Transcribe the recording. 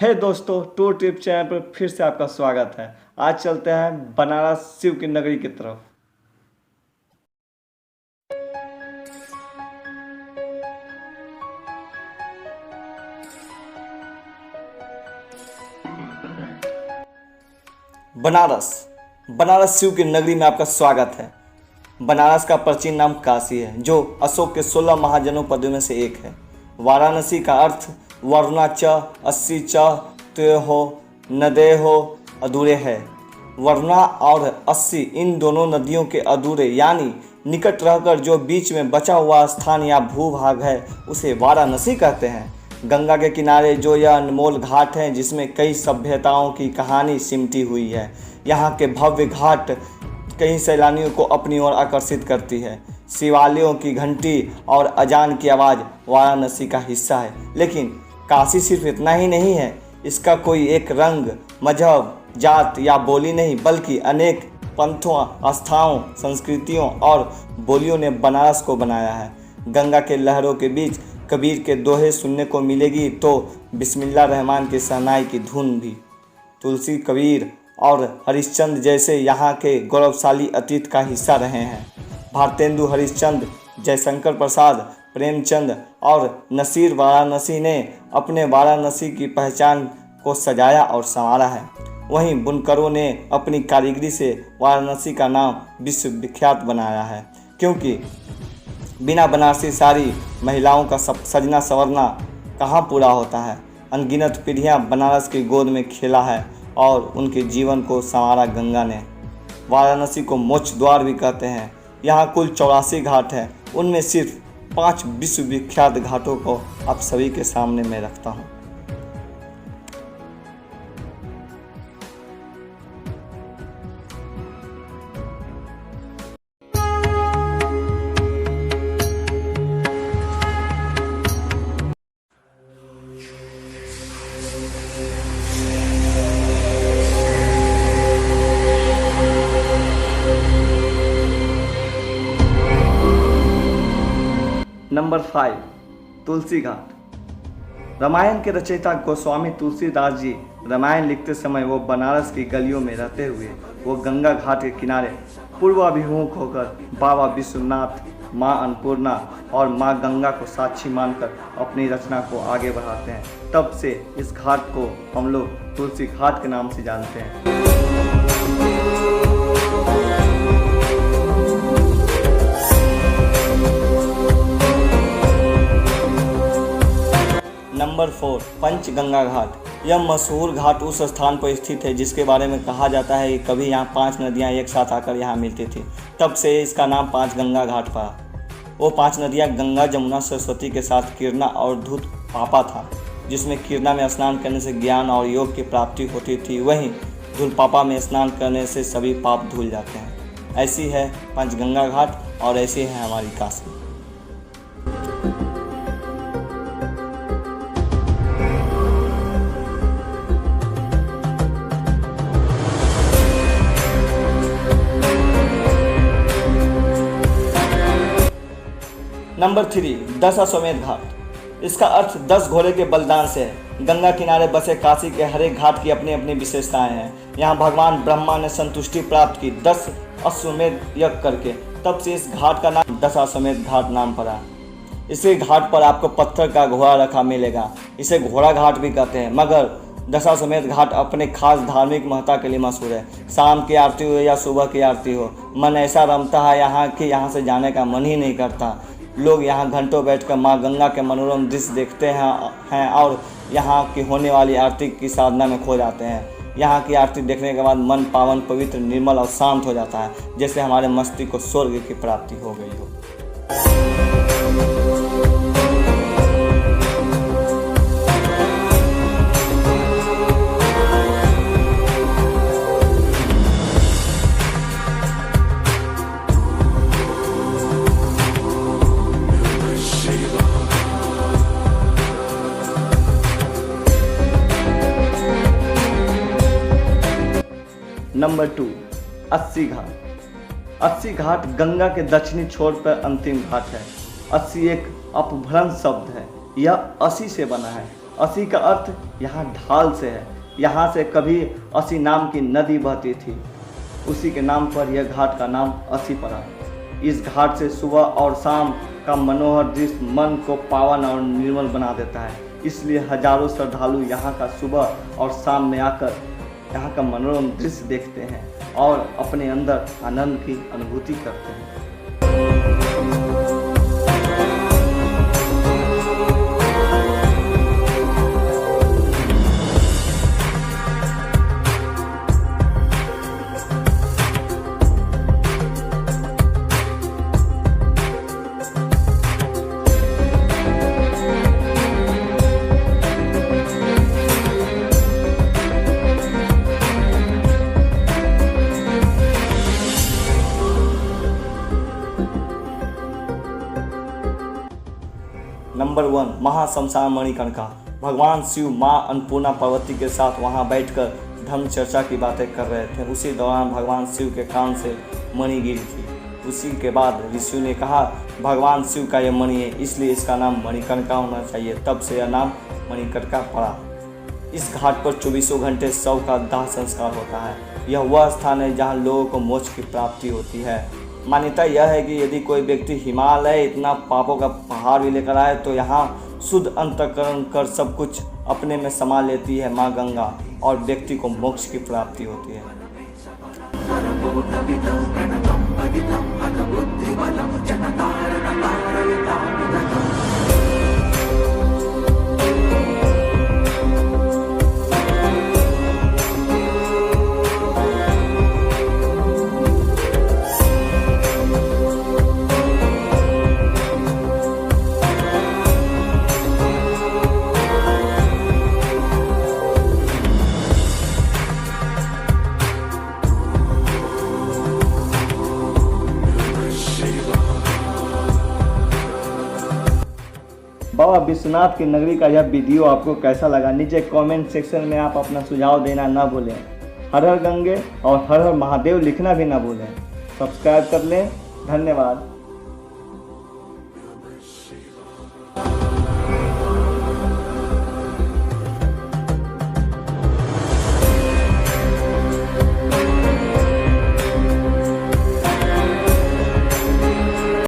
हे दोस्तों, tour trip channel पर फिर से आपका स्वागत है। आज चलते हैं बनारस शिव की नगरी की तरफ। बनारस बनारस शिव की नगरी में आपका स्वागत है। बनारस का प्राचीन नाम काशी है, जो अशोक के 16 महाजनोपदों में से एक है। वाराणसी का अर्थ वर्णा च अस्सी च त्योहो नदेहो अधूरे है। वर्णा और अस्सी इन दोनों नदियों के अधूरे यानी निकट रहकर जो बीच में बचा हुआ स्थान या भूभाग है उसे वाराणसी कहते हैं। गंगा के किनारे जो यह अनमोल घाट हैं, जिसमें कई सभ्यताओं की कहानी सिमटी हुई है। यहाँ के भव्य घाट कई सैलानियों को अपनी ओर आकर्षित करती है। शिवालयों की घंटी और अजान की आवाज़ वाराणसी का हिस्सा है। लेकिन काशी सिर्फ इतना ही नहीं है। इसका कोई एक रंग, मजहब, जात या बोली नहीं, बल्कि अनेक पंथों, आस्थाओं, संस्कृतियों और बोलियों ने बनारस को बनाया है। गंगा के लहरों के बीच कबीर के दोहे सुनने को मिलेगी तो बिस्मिल्लाह रहमान की शहनाई की धुन भी। तुलसी, कबीर और हरिश्चंद्र जैसे यहाँ के गौरवशाली अतीत का हिस्सा रहे हैं। भारतेंदु हरिश्चंद्र, जयशंकर प्रसाद, प्रेमचंद और नसीर वाराणसी ने अपने वाराणसी की पहचान को सजाया और संवारा है। वहीं बुनकरों ने अपनी कारीगरी से वाराणसी का नाम विश्व विख्यात बनाया है, क्योंकि बिना बनारसी साड़ी महिलाओं का सजना संवरना कहाँ पूरा होता है। अनगिनत पीढ़ियाँ बनारस की गोद में खेला है और उनके जीवन को संवारा गंगा ने। वाराणसी को मोक्ष द्वार भी कहते हैं। यहाँ कुल 84 घाट हैं। उनमें सिर्फ 5 विश्व विख्यात घाटों को आप सभी के सामने मैं रखता हूँ। नंबर 5, तुलसी घाट। रामायण के रचयिता गोस्वामी तुलसीदास जी रामायण लिखते समय वो बनारस की गलियों में रहते हुए वो गंगा घाट के किनारे पूर्वाभिमुख होकर बाबा विश्वनाथ, माँ अन्नपूर्णा और माँ गंगा को साक्षी मानकर अपनी रचना को आगे बढ़ाते हैं। तब से इस घाट को हम लोग तुलसी घाट के नाम से जानते हैं। नंबर 4, पंचगंगा घाट। यह मशहूर घाट उस स्थान पर स्थित है जिसके बारे में कहा जाता है कि कभी यहाँ 5 नदियाँ एक साथ आकर यहाँ मिलती थी। तब से इसका नाम पांचगंगा घाट पड़ा। वो 5 नदियाँ गंगा, जमुना, सरस्वती के साथ किरना और धूत पापा था, जिसमें किरना में स्नान करने से ज्ञान और योग की प्राप्ति होती थी। वहीं धूल पापा में स्नान करने से सभी पाप धुल जाते हैं। ऐसी है पंचगंगा घाट और ऐसी है हमारी काशी। नंबर 3, दशाश्वमेध घाट। इसका अर्थ 10 घोड़े के बलिदान से है। गंगा किनारे बसे काशी के हर एक घाट की अपनी अपनी विशेषताएं हैं। यहाँ भगवान ब्रह्मा ने संतुष्टि प्राप्त की 10 अश्वमेध यज्ञ करके। तब से इस घाट का नाम दशाश्वमेध घाट नाम पड़ा। इसी घाट पर आपको पत्थर का घोड़ा रखा मिलेगा। इसे घोड़ा घाट भी कहते हैं, मगर दशाश्वमेध घाट अपने खास धार्मिक महत्ता के लिए मशहूर है। शाम की आरती हो या सुबह की आरती हो, मन ऐसा रमता है यहाँ कि यहाँ से जाने का मन ही नहीं करता। लोग यहाँ घंटों बैठकर माँ गंगा के मनोरम दृश्य देखते हैं और यहाँ की होने वाली आरती की साधना में खो जाते हैं। यहाँ की आरती देखने के बाद मन पावन, पवित्र, निर्मल और शांत हो जाता है, जैसे हमारे मस्तिष्क को स्वर्ग की प्राप्ति हो गई हो। नंबर 2, अस्सी घाट। अस्सी घाट गंगा के दक्षिणी छोर पर अंतिम घाट है। अस्सी एक अपभ्रंश शब्द है। यह 80 से बना है। असी का अर्थ यहाँ ढाल से है। यहाँ से कभी असी नाम की नदी बहती थी, उसी के नाम पर यह घाट का नाम असी पड़ा। इस घाट से सुबह और शाम का मनोहर दृश्य मन को पावन और निर्मल बना देता है। इसलिए हजारों श्रद्धालु यहाँ का सुबह और शाम में आकर यहाँ का मनोरम दृश्य देखते हैं और अपने अंदर आनंद की अनुभूति करते हैं। नंबर 1, महाशमशान मणिकर्णिका। भगवान शिव माँ अन्नपूर्णा पार्वती के साथ वहां बैठकर धर्म चर्चा की बातें कर रहे थे। उसी दौरान भगवान शिव के कान से मणि गिरी थी। उसी के बाद ऋषियों ने कहा भगवान शिव का यह मणि है, इसलिए इसका नाम मणिकर्णिका होना चाहिए। तब से यह नाम मणिकर्णिका पड़ा। इस घाट पर 24 घंटे शव का दाह संस्कार होता है। यह वह स्थान है जहाँ लोगों को मोक्ष की प्राप्ति होती है। मान्यता यह है कि यदि कोई व्यक्ति हिमालय इतना पापों का पहाड़ भी लेकर आए तो यहाँ शुद्ध अंतःकरण कर सब कुछ अपने में समा लेती है माँ गंगा और व्यक्ति को मोक्ष की प्राप्ति होती है। बाबा विश्वनाथ की नगरी का यह वीडियो आपको कैसा लगा, नीचे कमेंट सेक्शन में आप अपना सुझाव देना ना भूलें। हर हर गंगे और हर हर महादेव लिखना भी ना भूलें। सब्सक्राइब कर लें। धन्यवाद।